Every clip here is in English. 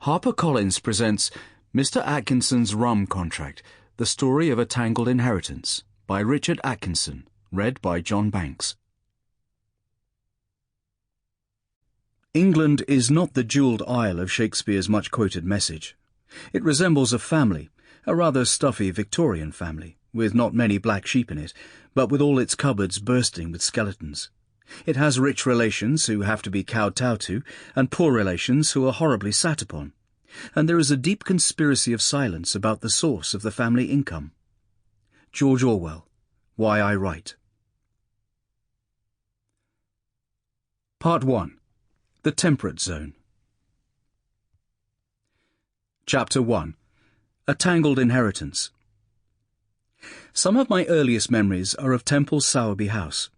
HarperCollins presents Mr. Atkinson's Rum Contract, The Story of a Tangled Inheritance, by Richard Atkinson, read by John Banks. England is not the jewelled isle of Shakespeare's much-quoted Message. It resembles a family, a rather stuffy Victorian family, with not many black sheep in it, but with all its cupboards bursting with skeletons. It has rich relations who have to be kowtowed to, and poor relations who are horribly sat upon. And there is a deep conspiracy of silence about the source of the family income. George Orwell, Why I Write. Part 1. The Temperate Zone. Chapter 1. A Tangled Inheritance. Some of my earliest memories are of Temple Sowerby House.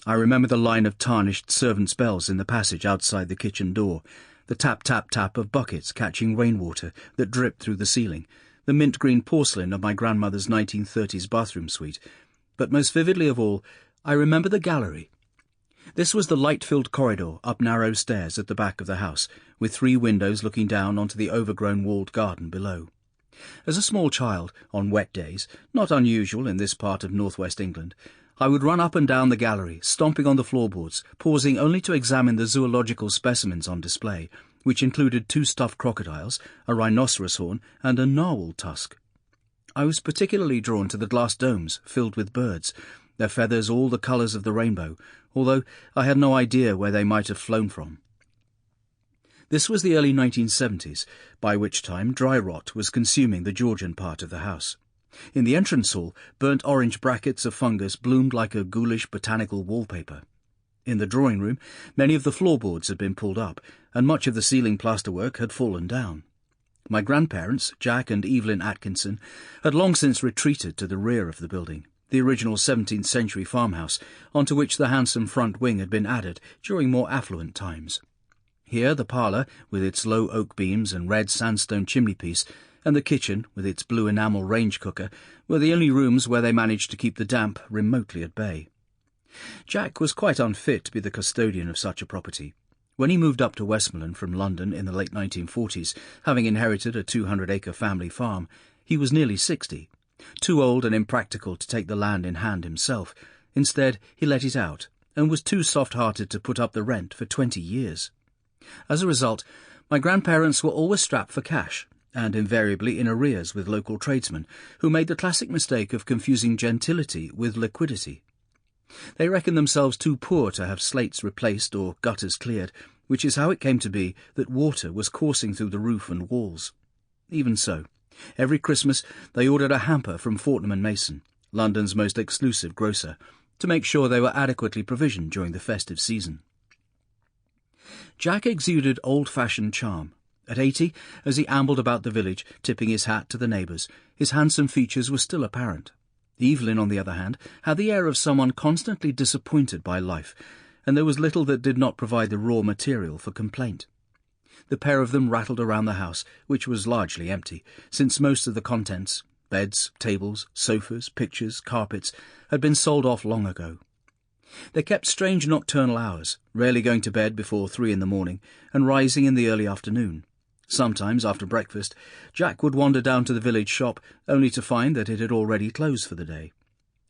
I remember the line of tarnished servants' bells in the passage outside the kitchen door, the tap-tap-tap of buckets catching rainwater that dripped through the ceiling, the mint-green porcelain of my grandmother's 1930s bathroom suite. But most vividly of all, I remember the gallery. This was the light-filled corridor up narrow stairs at the back of the house, with 3 windows looking down onto the overgrown walled garden below. As a small child, on wet days, not unusual in this part of northwest England, I would run up and down the gallery, stomping on the floorboards, pausing only to examine the zoological specimens on display, which included 2 stuffed crocodiles, a rhinoceros horn, and a narwhal tusk. I was particularly drawn to the glass domes filled with birds, their feathers all the colours of the rainbow, although I had no idea where they might have flown from. This was the early 1970s, by which time dry rot was consuming the Georgian part of the house. In the entrance hall, burnt orange brackets of fungus bloomed like a ghoulish botanical wallpaper. In the drawing room, many of the floorboards had been pulled up, and much of the ceiling plasterwork had fallen down. My grandparents, Jack and Evelyn Atkinson, had long since retreated to the rear of the building, the original 17th-century farmhouse, onto which the handsome front wing had been added during more affluent times. Here the parlour, with its low oak beams and red sandstone chimney-piece, and the kitchen, with its blue enamel range cooker, were the only rooms where they managed to keep the damp remotely at bay. Jack was quite unfit to be the custodian of such a property. When he moved up to Westmoreland from London in the late 1940s, having inherited a 200-acre family farm, he was nearly 60, too old and impractical to take the land in hand himself. Instead, he let it out, and was too soft-hearted to put up the rent for 20 years. As a result, my grandparents were always strapped for cash, and invariably in arrears with local tradesmen, who made the classic mistake of confusing gentility with liquidity. They reckoned themselves too poor to have slates replaced or gutters cleared, which is how it came to be that water was coursing through the roof and walls. Even so, every Christmas they ordered a hamper from Fortnum & Mason, London's most exclusive grocer, to make sure they were adequately provisioned during the festive season. Jack exuded old-fashioned charm. At 80, as he ambled about the village, tipping his hat to the neighbours, his handsome features were still apparent. Evelyn, on the other hand, had the air of someone constantly disappointed by life, and there was little that did not provide the raw material for complaint. The pair of them rattled around the house, which was largely empty, since most of the contents, beds, tables, sofas, pictures, carpets, had been sold off long ago. They kept strange nocturnal hours, rarely going to bed before 3 in the morning, and rising in the early afternoon. Sometimes, after breakfast, Jack would wander down to the village shop, only to find that it had already closed for the day.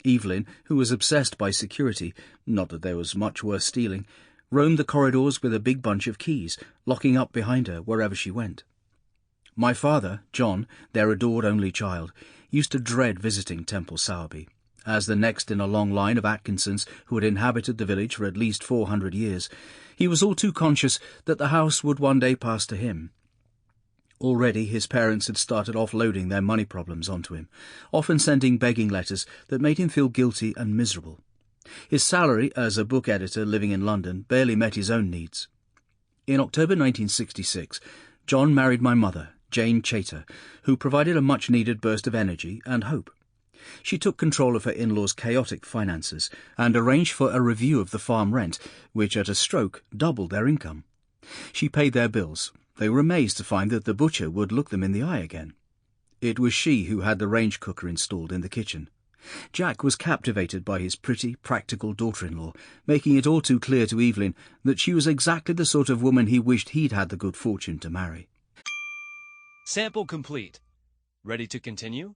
Evelyn, who was obsessed by security, not that there was much worth stealing, roamed the corridors with a big bunch of keys, locking up behind her wherever she went. My father, John, their adored only child, used to dread visiting Temple Sowerby. As the next in a long line of Atkinsons who had inhabited the village for at least 400 years, he was all too conscious that the house would one day pass to him. Already his parents had started offloading their money problems onto him, often sending begging letters that made him feel guilty and miserable. His salary as a book editor living in London barely met his own needs. In October 1966, John married my mother, Jane Chater, who provided a much-needed burst of energy and hope. She took control of her in-laws' chaotic finances and arranged for a review of the farm rent, which at a stroke doubled their income. She paid their bills. They were amazed to find that the butcher would look them in the eye again. It was she who had the range cooker installed in the kitchen. Jack was captivated by his pretty, practical daughter-in-law, making it all too clear to Evelyn that she was exactly the sort of woman he wished he'd had the good fortune to marry. Sample complete. Ready to continue?